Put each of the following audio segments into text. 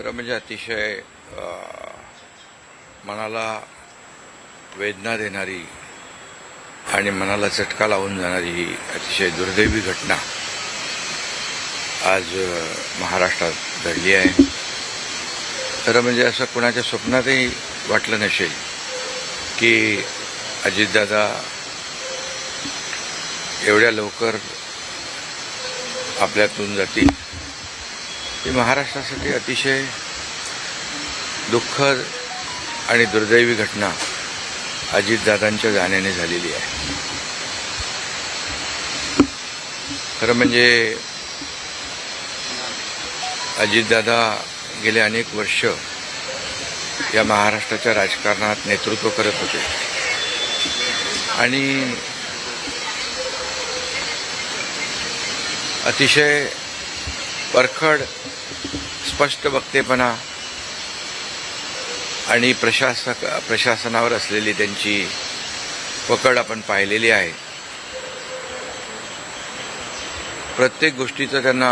खरं म्हणजे अतिशय मनाला वेदना देणारी आणि मनाला चटका लावून जाणारी ही अतिशय दुर्दैवी घटना आज महाराष्ट्रात घडली आहे. खरं म्हणजे असं कुणाच्या स्वप्नातही वाटलं नसेल की अजितदादा एवढ्या लवकर आपल्यातून जातील. ही महाराष्ट्रासाठी अतिशय दुःखद आणि दुर्दैवी घटना अजितदादांच्या जाण्याने झालेली आहे. खरं म्हणजे अजितदादा गेले अनेक वर्ष या महाराष्ट्राच्या राजकारणात नेतृत्व करत होते आणि अतिशय परखड स्पष्ट वक्तेपणा आणि प्रशासनावर असलेली त्यांची पकड आपण पाहिलेली आहे. प्रत्येक गोष्टीचा त्यांना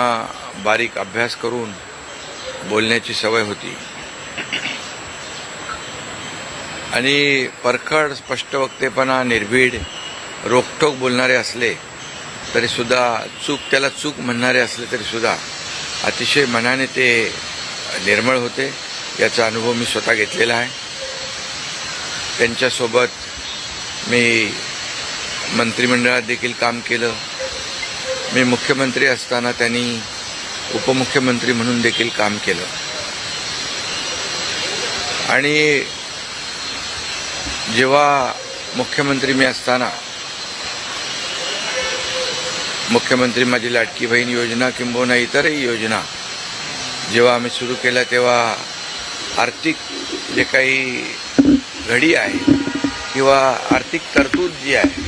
बारीक अभ्यास करून बोलण्याची सवय होती आणि परखड स्पष्ट वक्तेपणा, निर्भीड, रोखठोक बोलणारे असले तरी सुद्धा त्याला चूक म्हणणारे असले तरी सुद्धा अतिशय मनाने ते निर्मळ होते. याचा अनुभव मी स्वतः घेतलेला आहे. त्यांच्यासोबत मी मंत्रिमंडळात देखील काम केलं. मी मुख्यमंत्री असताना त्यांनी उपमुख्यमंत्री म्हणून देखील काम केलं आणि जेव्हा मुख्यमंत्री मी असताना मुख्यमंत्री माझी लाडकी बहीण योजना किंबहुना इतरही योजना जेव्हा आम्ही सुरू केल्या तेव्हा आर्थिक जे काही घडी आहे किंवा आर्थिक तरतूद जी आहे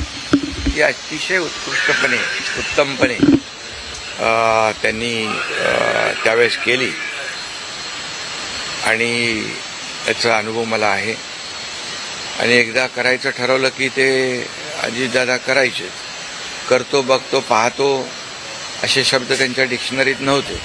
ती अतिशय उत्तमपणे त्यांनी त्यावेळेस केली आणि त्याचा अनुभव मला आहे. आणि एकदा करायचं ठरवलं की ते अजितदादा करायचे. करतो, बघतो, पाहतो असे शब्द त्यांच्या डिक्शनरीत नव्हते.